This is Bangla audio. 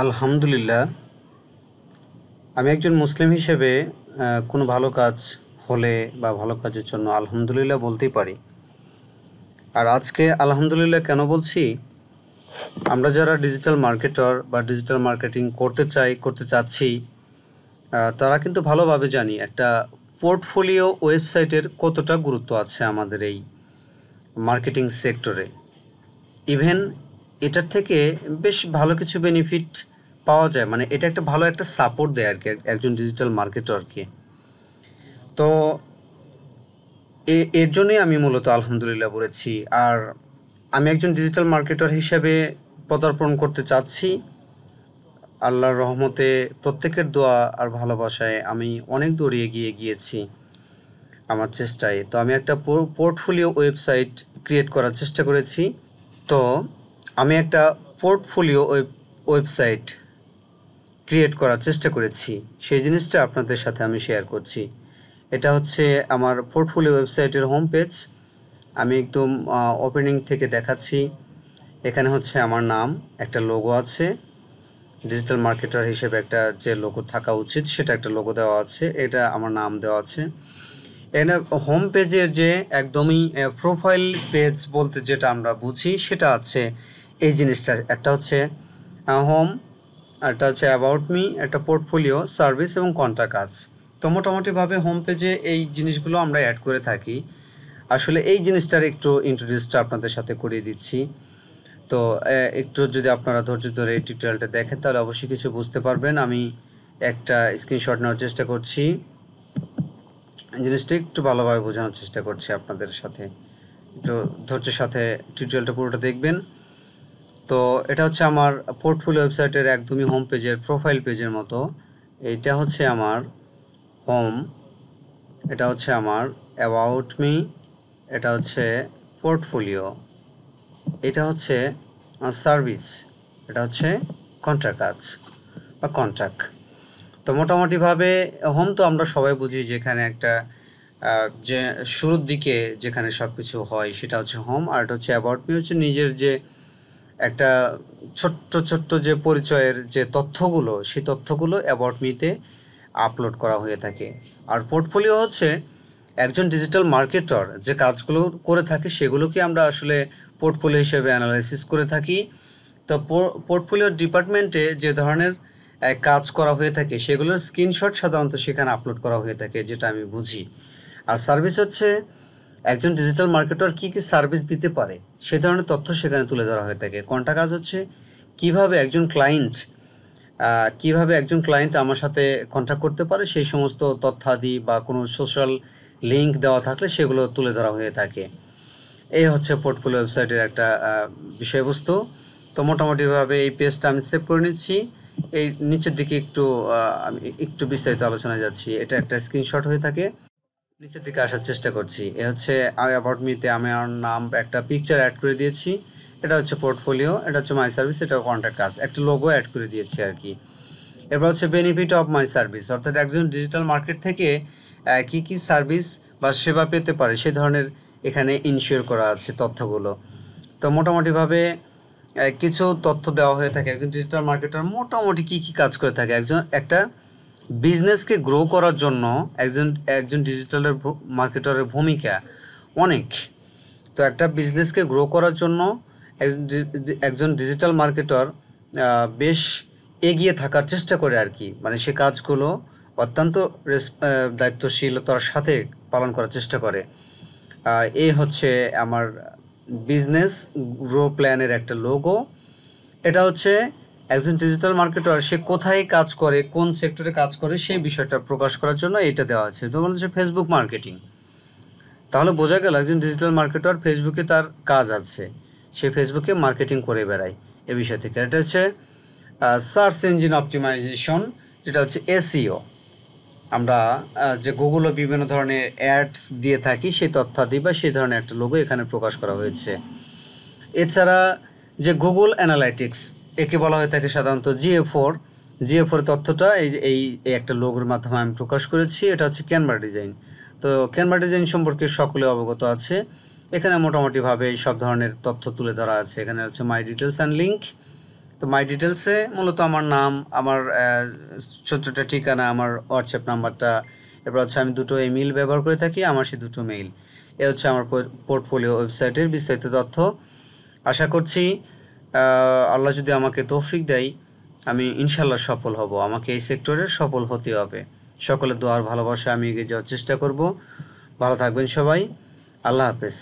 আলহামদুলিল্লাহ। আমি একজন মুসলিম হিসেবে কোনো ভালো কাজ হলে বা ভালো কাজের জন্য আলহামদুলিল্লাহ বলতেই পারি। আর আজকে আলহামদুলিল্লাহ কেন বলছি? আমরা যারা ডিজিটাল মার্কেটার বা ডিজিটাল মার্কেটিং করতে চাচ্ছি, তারা কিন্তু ভালোভাবে জানি একটা পোর্টফোলিও ওয়েবসাইটের কতটা গুরুত্ব আছে আমাদের এই মার্কেটিং সেক্টরে। ইভেন এটার থেকে বেশ ভালো কিছু বেনিফিট পাওয়া যায়, মানে এটা একটা ভালো একটা সাপোর্ট দেয় আর কি একজন ডিজিটাল মার্কেটারকে। তো এর জন্যই আমি মূলত আলহামদুলিল্লাহ বলেছি। আর আমি একজন ডিজিটাল মার্কেটার হিসেবে পদার্পণ করতে চাচ্ছি। আল্লাহর রহমতে প্রত্যেকের দোয়া আর ভালোবাসায় আমি অনেক দূর এগিয়ে গিয়েছি আমার চেষ্টায়। তো আমি একটা পোর্টফোলিও ওয়েবসাইট ক্রিয়েট করার চেষ্টা করেছি। তো আমি একটা পোর্টফোলিও ওয়েবসাইট ক্রিয়েট করার চেষ্টা করেছি, সেই জিনিসটা আপনাদের সাথে আমি শেয়ার করছি। এটা হচ্ছে আমার পোর্টফোলিও ওয়েবসাইটের হোম পেজ। আমি একদম ওপেনিং থেকে দেখাচ্ছি। এখানে হচ্ছে আমার নাম, একটা লোগো আছে, ডিজিটাল মার্কেটার হিসেবে একটা যে লোগো থাকা উচিত সেটা একটা লোগো দেওয়া আছে, এটা আমার নাম দেওয়া আছে। এখানে হোম পেজের যে একদমই প্রোফাইল পেজ বলতে যেটা আমরা বুঝি সেটা আছে এই জিনিসটার। একটা হচ্ছে হোম, একটা হচ্ছে অ্যাবাউট মি, একটা পোর্টফোলিও, সার্ভিস এবং কন্টাক্ট আস। তো মোটামুটিভাবে হোম পেজে এই জিনিসগুলো আমরা অ্যাড করে থাকি। আসলে এই জিনিসটার একটু ইন্ট্রোডিউসটা আপনাদের সাথে করিয়ে দিচ্ছি। তো একটু যদি আপনারা ধৈর্য ধরে এই টিউটোরিয়ালটা দেখেন তাহলে অবশ্যই কিছু বুঝতে পারবেন। আমি একটা স্ক্রিনশট নেওয়ার চেষ্টা করছি, জিনিসটা একটু ভালোভাবে বোঝানোর চেষ্টা করছি আপনাদের সাথে। একটু ধৈর্যের সাথে টিউটোরিয়ালটা পুরোটা দেখবেন। তো এটা হচ্ছে আমার পোর্টফোলিও ওয়েবসাইটের একদমই হোম পেজের প্রোফাইল পেজের মতো। এইটা হচ্ছে আমার হোম, এটা হচ্ছে আমার অ্যাবাউট মি, এটা হচ্ছে পোর্টফোলিও, এটা হচ্ছে সার্ভিস, এটা হচ্ছে কন্ট্রাক্ট কাজ বা কন্ট্রাক্ট। তো মোটামুটিভাবে হোম তো আমরা সবাই বুঝি, যেখানে একটা যে শুরুর দিকে যেখানে সব কিছু হয় সেটা হচ্ছে হোম। আর এটা হচ্ছে অ্যাবাউট মি, হচ্ছে নিজের যে একটা ছোট্ট ছোট্ট যে পরিচয়ের যে তথ্যগুলো, সেই তথ্যগুলো অ্যাবাউট মিতে আপলোড করা হয়ে থাকে। আর পোর্টফোলিও হচ্ছে একজন ডিজিটাল মার্কেটর যে কাজগুলো করে থাকে সেগুলোকে আমরা আসলে পোর্টফোলিও হিসেবে অ্যানালাইসিস করে থাকি। তো পোর্টফোলিও ডিপার্টমেন্টে যে ধরনের কাজ করা হয়ে থাকে সেগুলোর স্ক্রিনশট সাধারণত সেখানে আপলোড করা হয়ে থাকে, যেটা আমি বুঝি। আর সার্ভিস হচ্ছে একজন ডিজিটাল মার্কেটর কী কী সার্ভিস দিতে পারে সে ধরনের তথ্য সেখানে তুলে ধরা হয়ে থাকে। কন্টাক্ট কাজ হচ্ছে কিভাবে একজন ক্লায়েন্ট আমার সাথে কন্ট্যাক্ট করতে পারে সেই সমস্ত তথ্যাদি বা কোনো সোশ্যাল লিঙ্ক দেওয়া থাকলে সেগুলো তুলে ধরা হয়ে থাকে। এই হচ্ছে পোর্টফোলিও ওয়েবসাইটের একটা বিষয়বস্তু। তো মোটামুটিভাবে এই পেজটা আমি সেভ করে নিচ্ছি। এই নিচের দিকে আমি একটু বিস্তারিত আলোচনায় যাচ্ছি। এটা একটা স্ক্রিনশট হয়ে থাকে, নিচের দিকে আসার চেষ্টা করছি। এ হচ্ছে অ্যাবাউট মিতে আমি আমার নাম, একটা পিকচার অ্যাড করে দিয়েছি। এটা হচ্ছে পোর্টফোলিও, এটা হচ্ছে মাই সার্ভিস, এটা কন্ট্যাক্ট কাজ, একটা লোগো অ্যাড করে দিয়েছি আর কি। এরপর হচ্ছে বেনিফিট অফ মাই সার্ভিস, অর্থাৎ একজন ডিজিটাল মার্কেট থেকে কি কি সার্ভিস বা সেবা পেতে পারে সে ধরনের এখানে ইনশিওর করা আছে তথ্যগুলো। তো মোটামুটিভাবে কিছু তথ্য দেওয়া হয়ে থাকে একজন ডিজিটাল মার্কেটার মোটামুটি কি কি কাজ করে থাকে। একটা বিজনেসকে গ্রো করার জন্য একজন একজন ডিজিটালের মার্কেটারের ভূমিকা অনেক। তো একটা বিজনেসকে গ্রো করার জন্য একজন ডিজিটাল মার্কেটার বেশ এগিয়ে থাকার চেষ্টা করে আর কি, মানে সে কাজগুলো অত্যন্ত দায়িত্বশীলতার সাথে পালন করার চেষ্টা করে। এই হচ্ছে আমার বিজনেস গ্রো প্ল্যানের একটা লোগো। এটা হচ্ছে একজন ডিজিটাল মার্কেটার সে কোথায় কাজ করে, কোন সেক্টরে কাজ করে সেই বিষয়টা প্রকাশ করার জন্য এটা দেওয়া আছে। যেমন হচ্ছে ফেসবুক মার্কেটিং, তাহলে বোঝা গেল একজন ডিজিটাল মার্কেটার ফেসবুকে তার কাজ আছে, সে ফেসবুকে মার্কেটিং করে বেড়ায় এ বিষয় থেকে। এটা হচ্ছে সার্চ ইঞ্জিন অপটিমাইজেশন, যেটা হচ্ছে এসইও। আমরা যে গুগলে বিভিন্ন ধরনের অ্যাডস দিয়ে থাকি সেই তথ্যাদি বা সেই ধরনের একটা লোগো এখানে প্রকাশ করা হয়েছে। এছাড়া যে গুগল অ্যানালাইটিক্স, একে বলা হয়ে থাকে সাধারণত জিএ4 তথ্যটা এই একটা লোগোর মাধ্যমে আমি প্রকাশ করেছি। এটা হচ্ছে ক্যানভা ডিজাইন। তো ক্যানভা ডিজাইন সম্পর্কে সকলে অবগত আছে। এখানে মোটামুটিভাবে সব ধরনের তথ্য তুলে ধরা আছে। এখানে হচ্ছে মাই ডিটেলস অ্যান্ড লিঙ্ক, তো মাই ডিটেলসে মূলত আমার নাম, আমার 14টা ঠিকানা, আমার হোয়াটসঅ্যাপ নাম্বারটা, এরপর হচ্ছে আমি দুটো ইমেল ব্যবহার করে থাকি, আমার সেই দুটো মেইল। এ হচ্ছে আমার পোর্টফোলিও ওয়েবসাইটের বিস্তারিত তথ্য। আশা করছি আল্লাহ যদি আমাকে তৌফিক দেয়, আমি ইনশাল্লাহ সফল হব। আমাকে এই সেক্টরে সফল হতে হবে। সকলের দোয়ার ভালোবাসা আমি এগিয়ে যাওয়ার চেষ্টা করব। ভালো থাকবেন সবাই। আল্লাহ হাফেজ।